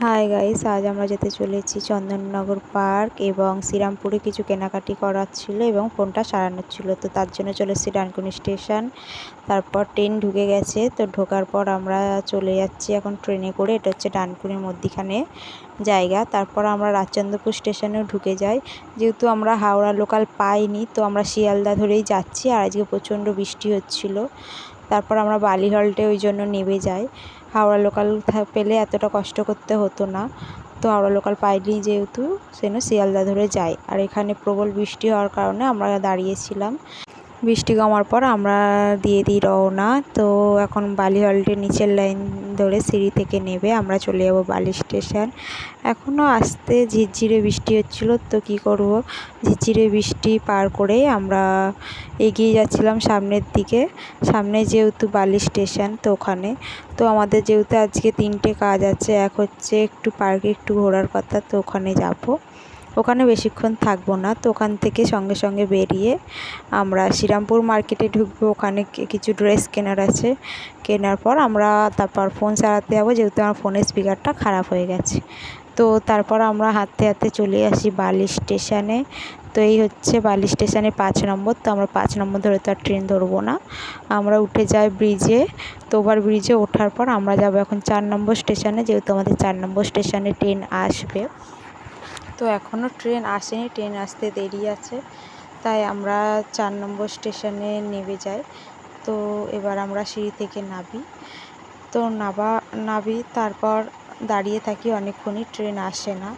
Hi guys, আজ আমরা যেতে চলেছি চন্দননগর পার্ক এবং শ্রীরামপুরে কিছু কেনাকাটি করার ছিল এবং ফোনটা সারানোর ছিল। তো তার জন্য চলে এসেছি ডানকুনি স্টেশন। তারপর ট্রেন ঢুকে গেছে, তো ঢোকার পর আমরা চলে যাচ্ছি এখন ট্রেনে করে। এটা হচ্ছে ডানকুনির মধ্যিখানে জায়গা। তারপর আমরা রাজচন্দ্রপুর স্টেশনেও ঢুকে যাই। যেহেতু আমরা হাওড়া লোকাল পাইনি, তো আমরা শিয়ালদা ধরেই যাচ্ছি। আর আজকে প্রচণ্ড বৃষ্টি হচ্ছিল। তারপর আমরা বালিহল্টে ওই জন্য নেমে যাই। হাওড়া লোকাল পেলে এতটা কষ্ট করতে হতো না। তো হাওড়া লোকাল পাইনি যেহেতু, সেজন্য শিয়ালদা ধরে যাই। আর এখানে প্রবল বৃষ্টি হওয়ার কারণে আমরা দাঁড়িয়েছিলাম। বৃষ্টি কমার পর আমরা দিয়ে দিই রওনা। তো এখন বালিহল্টের নিচের লাইন ধরে সিঁড়ি থেকে নেমে আমরা চলে যাব বালি স্টেশন। এখনও আসতে ঝিরঝিরে বৃষ্টি হচ্ছিল, তো কী করব, ঝিরঝিরে বৃষ্টি পার করে আমরা এগিয়ে যাচ্ছিলাম সামনের দিকে। সামনে যেহেতু বালি স্টেশন, তো ওখানে তো আমাদের যেহেতু আজকে 3টে কাজ আছে। এক হচ্ছে একটু পার্কে একটু ঘোরার কথা, তো ওখানে যাব। ওখানে বেশিক্ষণ থাকবো না, তো ওখান থেকে সঙ্গে সঙ্গে বেরিয়ে আমরা শ্রীরামপুর মার্কেটে ঢুকবো। ওখানে কিছু ড্রেস কেনার আছে। কেনার পর আমরা তারপর ফোন চালাতে যাবো, যেহেতু আমার ফোনের স্পিকারটা খারাপ হয়ে গেছে। তো তারপর আমরা হাঁটতে হাঁটতে চলে আসি বালি স্টেশনে। তো এই হচ্ছে বালি স্টেশনে 5 নম্বর। তো আমরা 5 নম্বর ধরে তো আর ট্রেন ধরবো না, আমরা উঠে যাই ব্রিজে। তো ওভার ব্রিজে ওঠার পর আমরা যাব এখন 4 নম্বর স্টেশনে, যেহেতু আমাদের 4 নম্বর স্টেশনে ট্রেন আসবে। তো এখনও ট্রেন আসেনি, ট্রেন আসতে দেরি আছে, তাই আমরা 4 নম্বর স্টেশনে নেমে যাই। তো এবার আমরা সিঁড়ি থেকে নামি। তো নামি তারপর দাঁড়িয়ে থাকি অনেকক্ষণই, ট্রেন আসে না।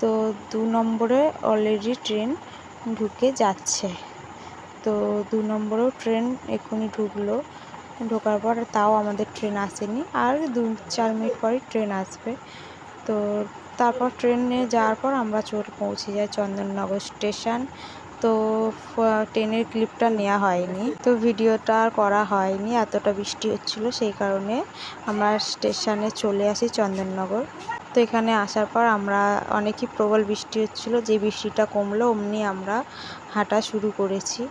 তো 2 নম্বরে অলরেডি ট্রেন ঢুকে যাচ্ছে। তো 2 নম্বরেও ট্রেন এক্ষুনি ঢুকলো। ঢোকার পর তাও আমাদের ট্রেন আসেনি, আর 2-4 মিনিট পরেই ট্রেন আসবে। তো তারপর ট্রেনে যাওয়ার পর আমরা পৌঁছে যাই চন্দননগর স্টেশন। তো ট্রেনের ক্লিপটা নেওয়া হয়নি, তো ভিডিওটা আর করা হয়নি, এতটা বৃষ্টি হচ্ছিলো, সেই কারণে আমরা স্টেশনে চলে আসি চন্দননগর। তো এখানে আসার পর আমরা অনেকই প্রবল বৃষ্টি হচ্ছিলো, যে বৃষ্টিটা কমলো অমনি আমরা হাঁটা শুরু করেছি।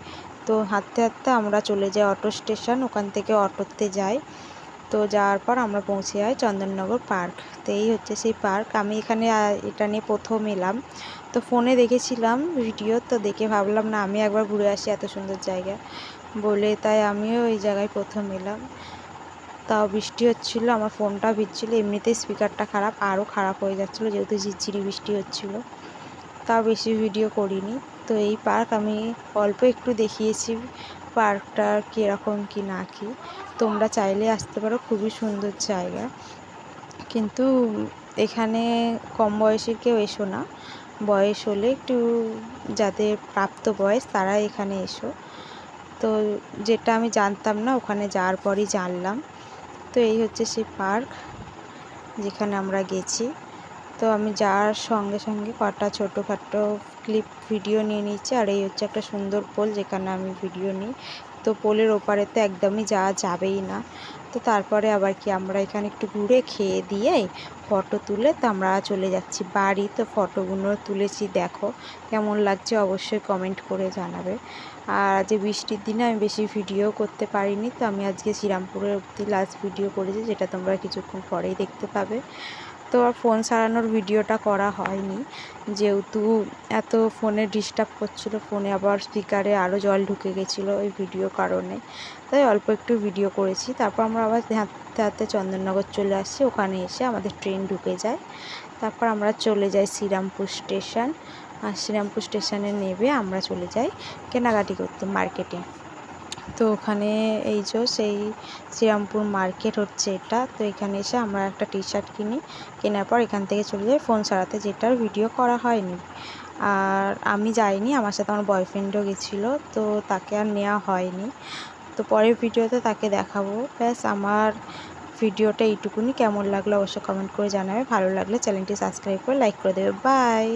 তো হাঁটতে হাঁটতে আমরা চলে যাই অটো স্টেশন, ওখান থেকে অটোতে যাই। তো যাওয়ার পর আমরা পৌঁছে যাই চন্দননগর পার্ক। তো এই হচ্ছে সেই পার্ক। আমি এখানে এটা নিয়ে প্রথম এলাম। তো ফোনে দেখেছিলাম ভিডিও, তো দেখে ভাবলাম না আমি একবার ঘুরে আসি, এত সুন্দর জায়গা বলে, তাই আমিও এই জায়গায় প্রথম এলাম। তাও বৃষ্টি হচ্ছিলো, আমার ফোনটা ভিজছিল, এমনিতেই স্পিকারটা খারাপ, আরও খারাপ হয়ে যাচ্ছিলো যেহেতু ঝিরঝিরি বৃষ্টি হচ্ছিলো। তাও বেশি ভিডিও করিনি। তো এই পার্ক আমি অল্প একটু দেখিয়েছি, পার্কটা কীরকম কি না কি। তোমরা চাইলে আসতে পারো, খুবই সুন্দর জায়গা। কিন্তু এখানে কম বয়সের কেউ এসো না, বয়স হলে একটু, যাদের প্রাপ্ত বয়স তারা এখানে এসো। তো যেটা আমি জানতাম না, ওখানে যাওয়ার পরই জানলাম। তো এই হচ্ছে সেই পার্ক যেখানে আমরা গেছি। তো আমি যাওয়ার সঙ্গে সঙ্গে কটা ছোটোখাটো ক্লিপ ভিডিও নিয়ে নিচ্ছি। আর এই হচ্ছে একটা সুন্দর পোল, যেখানে আমি ভিডিও নিই। তো পোলের ওপারে তো একদমই যাওয়া যাবেই না। তো তারপরে আবার কি, আমরা এখানে একটু ঘুরে খেয়ে দিয়ে ফটো তুলে তো আমরা চলে যাচ্ছি বাড়ি। তো ফটোগুলো তুলেছি, দেখো কেমন লাগছে অবশ্যই কমেন্ট করে জানাবে। আর যে বৃষ্টির দিনে আমি বেশি ভিডিও করতে পারিনি, তো আমি আজকে শ্রীরামপুরের অবধি লাস্ট ভিডিও করেছি, যেটা তোমরা কিছুক্ষণ পরেই দেখতে পাবে। তো আর ফোন সারানোর ভিডিওটা করা হয়নি, যেহেতু এত ফোনে ডিস্টার্ব করছিলো, ফোনে আবার স্পিকারে আরও জল ঢুকে গেছিলো ওই ভিডিও কারণে, তাই অল্প একটু ভিডিও করেছি। তারপর আমরা আবার হাঁটতে হাঁটতে চন্দননগর চলে আসছি। ওখানে এসে আমাদের ট্রেন ঢুকে যায়। তারপর আমরা চলে যাই শ্রীরামপুর স্টেশন। আর শ্রীরামপুর স্টেশনে নেমে আমরা চলে যাই কেনাকাটি করতে মার্কেটে। তো ওখানে এই যে সেই শ্রীরামপুর মার্কেট হচ্ছে এটা। তো এখানে এসে আমরা একটা টি শার্ট কিনি, কেনার পর এখান থেকে চলে যাই ফোন সারাতে, যেটার ভিডিও করা হয়নি। আর আমি যাইনি, আমার সাথে আমার বয়ফ্রেন্ডও গেছিলো, তো তাকে আর নেওয়া হয়নি। তো পরের ভিডিওতে তাকে দেখাবো। ব্যাস, আমার ভিডিওটা এইটুকুনি। কেমন লাগলো অবশ্যই কমেন্ট করে জানাবে, ভালো লাগলে চ্যানেলটি সাবস্ক্রাইব করে লাইক করে দেবে। বাই।